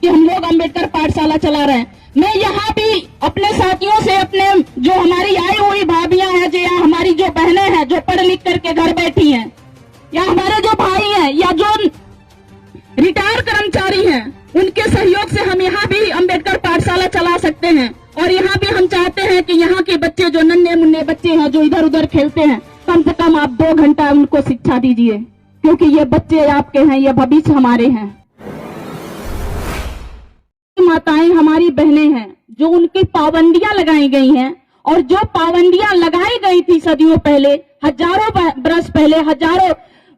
कि हम लोग अम्बेडकर पाठशाला चला रहे हैं। मैं यहाँ भी अपने साथियों से, अपने जो हमारी आई हुई भाभियां हैं, जो या हमारी जो बहनें हैं जो पढ़ लिख करके घर बैठी हैं, या हमारे जो भाई हैं या जो रिटायर कर्मचारी हैं, उनके सहयोग से हम यहाँ भी अम्बेडकर पाठशाला चला सकते हैं। और यहाँ भी हम चाहते हैं कि यहाँ के बच्चे, जो नन्हे मुन्ने बच्चे हैं जो इधर उधर खेलते हैं, कम से कम आप 2 घंटा उनको शिक्षा दीजिए, क्योंकि ये बच्चे आपके हैं, ये भविष्य हमारे हैं। माताएं हमारी बहनें हैं, जो उनकी पाबंदियां लगाई गई हैं, और जो पाबंदियां लगाई गई थी सदियों पहले, हजारों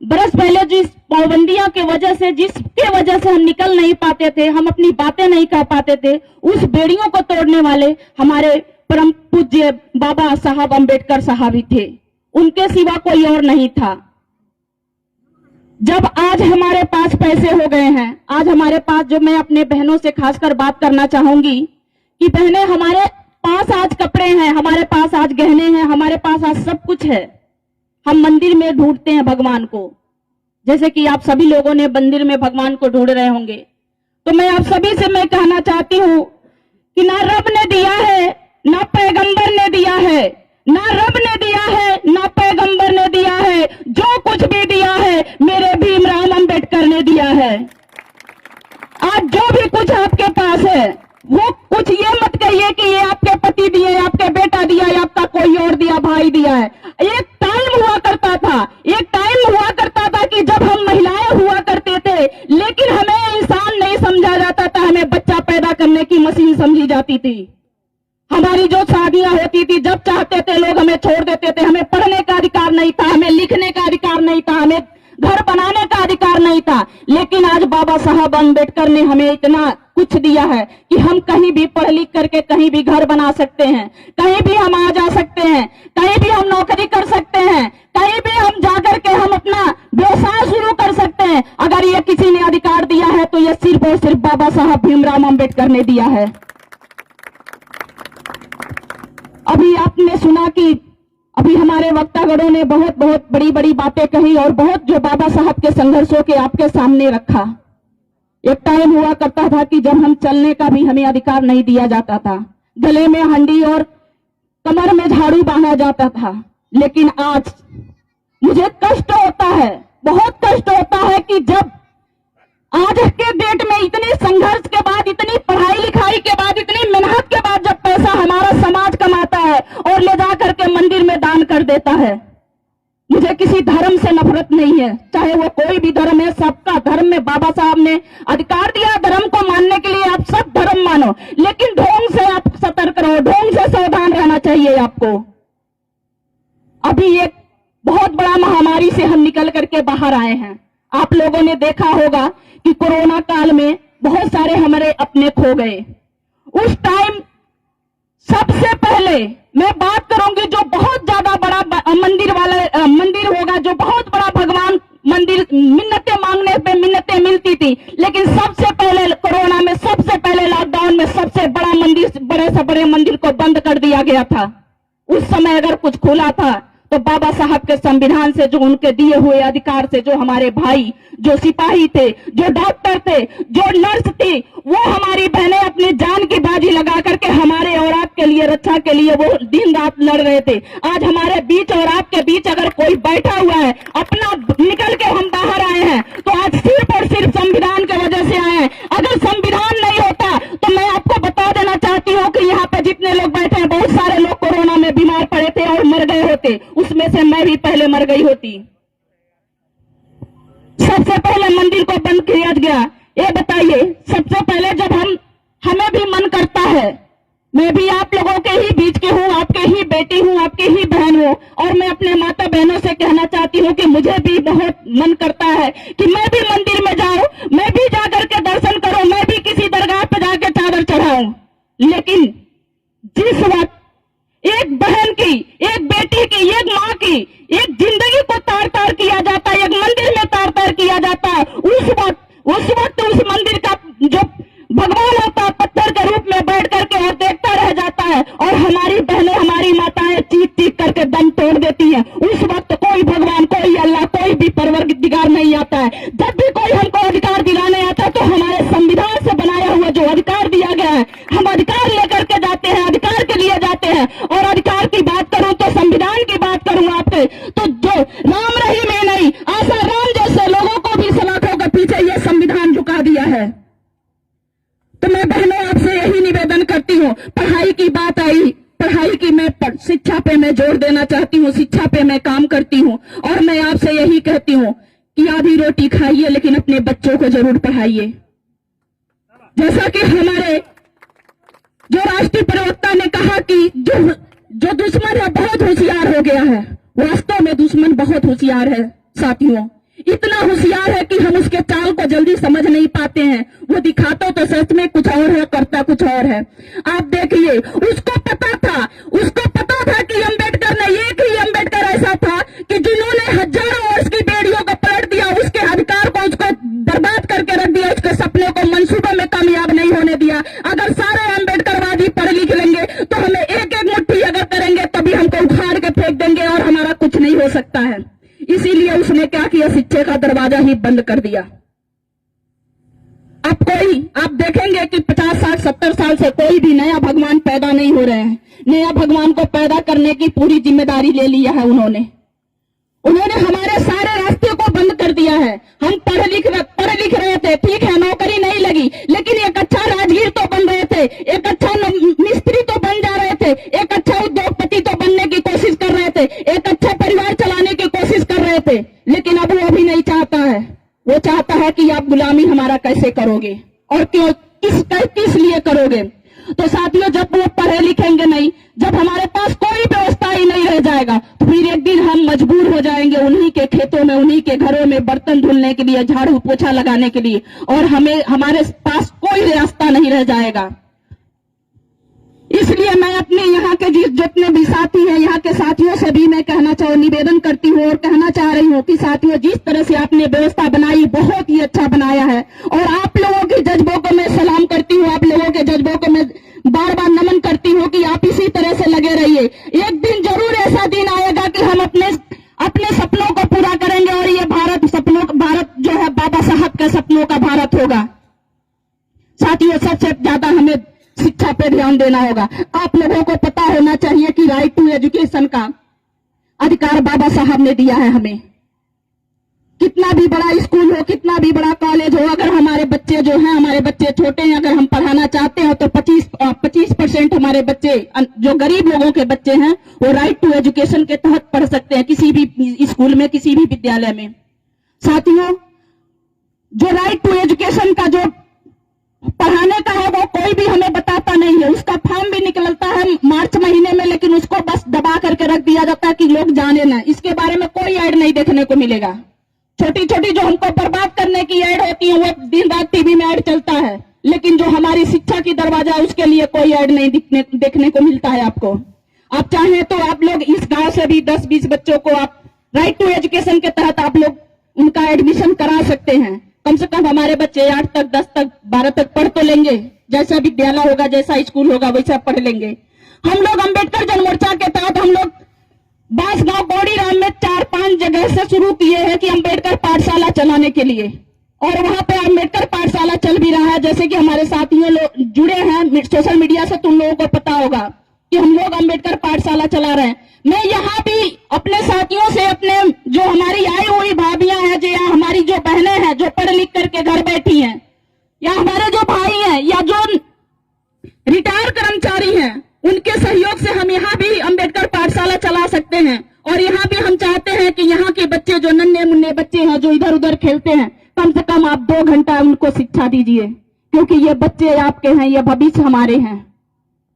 बरस पहले जिस पाबंदियों के वजह से, जिसके वजह से हम निकल नहीं पाते थे, हम अपनी बातें नहीं कह पाते थे, उस बेड़ियों को तोड़ने वाले हमारे परम पूज्य बाबा साहब अम्बेडकर साहब ही थे। उनके सिवा कोई और नहीं था। जब आज हमारे पास पैसे हो गए हैं, आज हमारे पास, जो मैं अपने बहनों से खासकर बात करना चाहूंगी कि बहनें, हमारे पास आज कपड़े हैं, हमारे पास आज गहने हैं, हमारे पास आज सब कुछ है। हम मंदिर में ढूंढते हैं भगवान को, जैसे कि आप सभी लोगों ने मंदिर में भगवान को ढूंढ रहे होंगे। तो मैं आप सभी से मैं कहना चाहती हूँ कि ना रब ने दिया है, ना पैगंबर ने दिया है, ना रब ने दिया है, ना पैगंबर ने दिया है, जो कुछ भी दिया है मेरे भीमराव अम्बेडकर ने दिया है। आज जो भी कुछ आपके पास है, वो कुछ ये मत कहिए कि ये आपके पति दिए, आपके बेटा दिया, या आपका कोई और दिया, भाई दिया है। एक टाइम हुआ करता था, कि जब हम महिलाएं हुआ करते थे, लेकिन हमें इंसान नहीं समझा जाता था, हमें बच्चा पैदा करने की मशीन समझी जाती थी। हमारी जो शादियां होती थी, जब चाहते थे लोग हमें छोड़ देते थे। हमें पढ़ने का अधिकार नहीं था, हमें लिखने का अधिकार नहीं था, हमें घर बनाने का अधिकार नहीं था। लेकिन आज बाबा साहब अम्बेडकर ने हमें इतना कुछ दिया है कि हम कहीं भी पढ़ लिख करके कहीं भी घर बना सकते हैं, कहीं भी हम आ जा सकते हैं, कहीं भी हम नौकरी कर सकते हैं, कहीं भी हम जाकर के हम अपना व्यवसाय शुरू कर सकते हैं। अगर ये किसी ने अधिकार दिया है तो ये सिर्फ और सिर्फ बाबा साहब भीमराव अम्बेडकर ने दिया है। अभी आपने सुना कि अभी हमारे वक्तागणों ने बहुत बहुत बड़ी बड़ी बातें कही, और बहुत जो बाबा साहब के संघर्षों के आपके सामने रखा। एक टाइम हुआ करता था कि जब हम चलने का भी हमें अधिकार नहीं दिया जाता था, गले में हंडी और कमर में झाड़ू बांधा जाता था। लेकिन आज मुझे कष्ट होता है, बहुत कष्ट होता है कि जब आज के डेट में इतने संघर्ष के बाद, इतनी पढ़ाई लिखाई के बाद, इतनी मेहनत के बाद जब पैसा हमारा समाज कमाता है और ले जा करके मंदिर में दान कर देता है। मुझे किसी धर्म से नफरत नहीं है, चाहे वो कोई भी धर्म है, सबका धर्म में बाबा साहब ने अधिकार दिया धर्म को मानने के लिए। आप सब धर्म मानो, लेकिन ढोंग से आप सतर्क रहो, ढोंग से सावधान रहना चाहिए आपको। अभी एक बहुत बड़ा महामारी से हम निकल करके बाहर आए हैं। आप लोगों ने देखा होगा कि कोरोना काल में बहुत सारे हमारे अपने खो गए। उस टाइम सबसे पहले मैं बात करूंगी जो बहुत ज्यादा बड़ा मंदिर होगा, जो बहुत बड़ा भगवान मंदिर, मिन्नतें मांगने पे मिन्नतें मिलती थी। लेकिन सबसे पहले कोरोना में, सबसे पहले लॉकडाउन में सबसे बड़ा मंदिर, बड़े से बड़े मंदिर को बंद कर दिया गया था। उस समय अगर कुछ खुला था तो बाबा साहब के संविधान से, जो उनके दिए हुए अधिकार से, जो हमारे भाई, जो सिपाही थे, जो डॉक्टर थे, जो नर्स थी, वो हमारी बहनें अपनी जान की बाजी लगा करके हमारे और आपके लिए, रक्षा के लिए वो दिन रात लड़ रहे थे। आज हमारे बीच और आपके बीच अगर कोई बैठा हुआ है, अपना निकल के हम बाहर आए हैं, तो आज सिर्फ और सिर्फ संविधान की वजह से आए हैं। अगर संविधान नहीं होता तो मैं आपको बता देना चाहती हूँ कि यहाँ पे जितने लोग बैठे हैं, बहुत सारे लोग कोरोना में बीमार पड़े थे और मर गए होते। उसमें से मैं भी पहले मर गई होती। सबसे पहले मंदिर को बंद किया गया। ये बताइए, सबसे पहले जब हमें भी मन करता है, मैं भी आप लोगों के ही बीच की हूँ, आपके ही बेटी हूँ, आपके ही बहन हूँ, और मैं अपने माता बहनों से कहना चाहती हूँ कि मुझे भी बहुत मन करता है कि मैं भी मंदिर में जाऊं, मैं भी जाकर के दर्शन करूं, मैं भी किसी दरगाह पर जाकर चादर चढ़ाऊं। लेकिन जिस वक्त एक बहन की, एक बेटी की, एक माँ की, एक जिंदगी को तार तार किया जाता है, एक मंदिर में तार तार किया जाता है, उस वक्त उस मंदिर का जो भगवान होता है पत्थर के रूप में बैठ करके और देखता रह जाता है, और हमारी बहनें, हमारी माताएं चीख चीख करके दम तोड़ देती हैं। उस वक्त कोई भगवान, कोई अल्लाह, कोई भी परवरदिगार नहीं आता है। जब भी कोई हमको अधिकार दिलाने आता है तो हमारे संविधान से बनाया हुआ तो मैं बहनों आपसे यही निवेदन करती हूँ, पढ़ाई की बात आई, पढ़ाई की मैं शिक्षा पे मैं जोर देना चाहती हूँ, शिक्षा पे मैं काम करती हूँ और मैं आपसे यही कहती हूँ कि आधी रोटी खाइए लेकिन अपने बच्चों को जरूर पढ़ाइए। जैसा कि हमारे जो राष्ट्रीय प्रवक्ता ने कहा कि जो दुश्मन है बहुत होशियार हो गया है। वास्तव में दुश्मन बहुत होशियार है साथियों, इतना होशियार है कि हम उसके चाल को जल्दी समझ नहीं पाते हैं। वो दिखाता तो सच में कुछ और है, करता कुछ और है। आप देखिए, उसको पता था कि अंबेडकर ने, एक ही अंबेडकर ऐसा था कि जिन्होंने हजारों वर्ष की बेड़ियों को पलट दिया, उसके अधिकार को उसको बर्बाद करके रख दिया, उसके सपने को मंसूबों में कामयाब नहीं होने दिया। अगर सारे अंबेडकरवादी पढ़ लिख लेंगे तो हमें एक एक मुट्ठी अगर करेंगे तभी हमको उखाड़ के फेंक देंगे और हमारा कुछ नहीं हो सकता है। इसीलिए उसने क्या किया, शिक्षा का दरवाजा ही बंद कर दिया। आप देखेंगे कि 50, 60, 70 साल से कोई भी नया भगवान पैदा नहीं हो रहे हैं। नया भगवान को पैदा करने की पूरी जिम्मेदारी ले लिया है उन्होंने हमारे सारे रास्ते को बंद कर दिया है। हम पढ़ लिख रहे थे, ठीक है, नौकरी नहीं लगी, लेकिन एक अच्छा राजगीर तो बन रहे थे, एक अच्छा मिस्त्री तो बन जा रहे थे, एक अच्छा उद्योगपति तो बनने की कोशिश कर रहे थे, एक अच्छा परिवार चलाने की कोशिश कर रहे थे। लेकिन अब वो भी नहीं चाहता है। वो चाहता है कि आप गुलामी हमारा कैसे करोगे और क्यों, किस लिए करोगे। तो साथियों, जब वो पढ़े लिखेंगे नहीं, जब हमारे पास कोई व्यवस्था ही नहीं रह जाएगा, तो फिर एक दिन हम मजबूर हो जाएंगे उन्हीं के खेतों में, उन्हीं के घरों में बर्तन धुलने के लिए, झाड़ू पोछा लगाने के लिए, और हमारे पास कोई रास्ता नहीं रह जाएगा। इसलिए मैं अपने यहाँ के जितने भी साथी हैं, यहाँ के साथियों से भी मैं निवेदन करती हूँ और कहना चाह रही हूँ कि साथियों, जिस तरह से आपने व्यवस्था बनाई बहुत ही अच्छा बनाया है और आप लोगों के जज्बों को मैं सलाम करती हूँ, आप लोगों के जज्बों को मैं बार बार नमन करती हूँ कि आप इसी तरह से लगे रहिए। एक दिन जरूर ऐसा दिन आएगा कि हम अपने सपनों को पूरा करेंगे और ये भारत जो है बाबा साहब के सपनों का भारत होगा। साथियों, सबसे ज्यादा हमें शिक्षा पे ध्यान देना होगा। आप लोगों को पता होना चाहिए कि राइट टू एजुकेशन का अधिकार बाबा साहब ने दिया है हमें। कितना भी बड़ा स्कूल हो, कितना भी बड़ा कॉलेज हो, अगर हमारे बच्चे जो हैं, हमारे बच्चे छोटे हैं, अगर हम पढ़ाना चाहते हैं तो 25% हमारे बच्चे, जो गरीब लोगों के बच्चे हैं, वो राइट टू एजुकेशन के तहत पढ़ सकते हैं किसी भी स्कूल में, किसी भी विद्यालय में। साथियों, जो राइट टू एजुकेशन का जो पढ़ाने का है वो कोई भी हमें बताता नहीं है। उसका फॉर्म भी निकलता है मार्च महीने में, लेकिन उसको बस दबा करके रख दिया जाता है कि लोग जाने ना। इसके बारे में कोई ऐड नहीं देखने को मिलेगा। छोटी छोटी जो हमको बर्बाद करने की ऐड होती है वो दिन रात टीवी में ऐड चलता है, लेकिन जो हमारी शिक्षा की दरवाजा है उसके लिए कोई ऐड नहीं देखने को मिलता है आपको। आप चाहें तो आप लोग इस गांव से भी 10-20 बच्चों को आप राइट टू एजुकेशन के तहत आप लोग उनका एडमिशन करा सकते हैं। कम से कम हमारे बच्चे 8 तक, 10 तक, 12 तक पढ़ तो लेंगे। जैसा विद्यालय होगा, जैसा स्कूल होगा, वैसा पढ़ लेंगे। हम लोग अम्बेडकर जन मोर्चा के तहत हम लोग बांसगांव, गौड़ीराम में 4-5 जगह से शुरू किए हैं कि अम्बेडकर पाठशाला चलाने के लिए, और वहां पे अम्बेडकर पाठशाला चल भी रहा है। जैसे कि हमारे साथियों लोग जुड़े हैं सोशल मीडिया से, तुम लोगों को पता होगा कि हम लोग अम्बेडकर पाठशाला चला रहे हैं। मैं यहाँ भी अपने साथियों से, अपने जो हमारी आई हुई भाभियां हैं, जो या हमारी जो बहनें हैं जो पढ़ लिख करके घर बैठी हैं, या हमारे जो भाई हैं, या जो रिटायर कर्मचारी हैं, उनके सहयोग से हम यहाँ भी अम्बेडकर पाठशाला चला सकते हैं। और यहाँ भी हम चाहते हैं कि यहाँ के बच्चे, जो नन्हे मुन्ने बच्चे हैं जो इधर उधर खेलते हैं, कम से कम आप 2 घंटा उनको शिक्षा दीजिए, क्योंकि ये बच्चे आपके हैं, ये भविष्य हमारे हैं,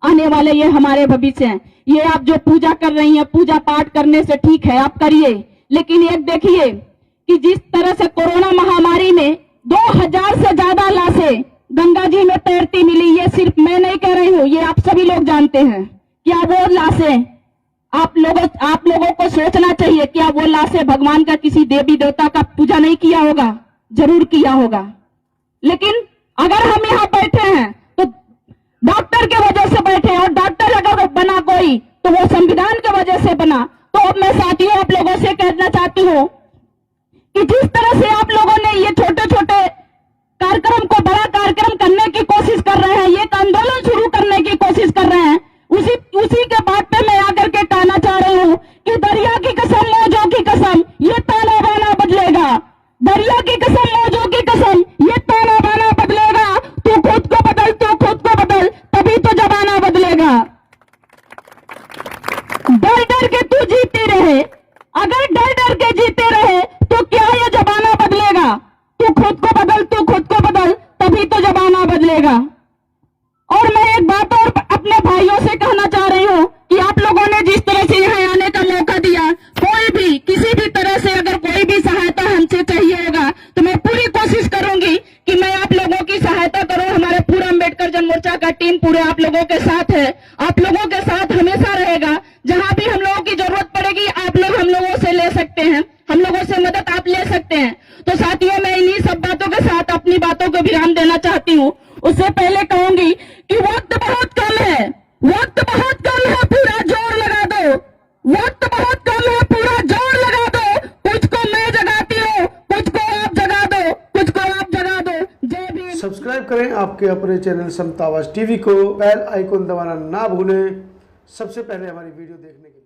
आने वाले ये हमारे भविष्य हैं। ये आप जो पूजा कर रही हैं, पूजा पाठ करने से ठीक है, आप करिए, लेकिन एक देखिए कि जिस तरह से कोरोना महामारी में 2000 से ज्यादा लाशें गंगा जी में तैरती मिली, ये सिर्फ मैं नहीं कह रही हूँ, ये आप सभी लोग जानते हैं। क्या वो लाशें आप लोगों को सोचना चाहिए, क्या वो लाशें भगवान का, किसी देवी देवता का पूजा नहीं किया होगा? जरूर किया होगा। लेकिन अगर हम यहाँ बैठे हैं तो डॉक्टर के वजह से बैठे, और डॉक्टर अगर बना कोई तो वो संविधान के वजह से बना। तो अब मैं साथियों आप लोगों से कहना चाहती हूँ कि जिस तरह से आप लोगों ने ये छोटे छोटे कार्यक्रम को बड़ा कार्यक्रम करने की कोशिश कर रहे हैं, ये आंदोलन शुरू करने की कोशिश कर रहे हैं, उसी के बात पे मैं आकर के कहना चाह रही हूँ कि दरिया की कसम, मौजों की कसम, ये ताना बाना बदलेगा। दरिया की कसम, मौजों की कसम, ये ताना बाना बदलेगा। तू खुद को बदल, तू मिलेगा। और मैं एक बात और अपने भाइयों से कहना चाह रही हूँ कि आप लोगों ने जिस तरह से यहाँ आने का मौका दिया, कोई भी किसी भी तरह से अगर कोई भी सहायता हमसे चाहिए होगा तो मैं पूरी कोशिश करूंगी कि मैं आप लोगों की सहायता करूं। हमारे पूरा अम्बेडकर जन मोर्चा का टीम पूरे आप लोगों के साथ है, आप लोगों के साथ हमेशा रहेगा। जहां भी हम लोगों की जरूरत पड़ेगी आप लोग हम लोगों से ले सकते हैं, हम लोगों से मदद आप ले सकते हैं। तो साथियों, मैं इन्हीं सब बातों के साथ अपनी बातों को विराम देना चाहती हूँ। उससे पहले कहूंगी कि वक्त बहुत कम है, वक्त बहुत कम है, पूरा जोर लगा दो। वक्त बहुत कम है, पूरा जोर लगा दो। कुछ को मैं जगाती हूँ, कुछ को आप जगा दो, कुछ को आप जगा दो। जय भीम। सब्सक्राइब करें आपके अपने चैनल समता आवाज टीवी को, बेल आइकन दबाना ना भूलें सबसे पहले हमारी वीडियो देखने के लिए।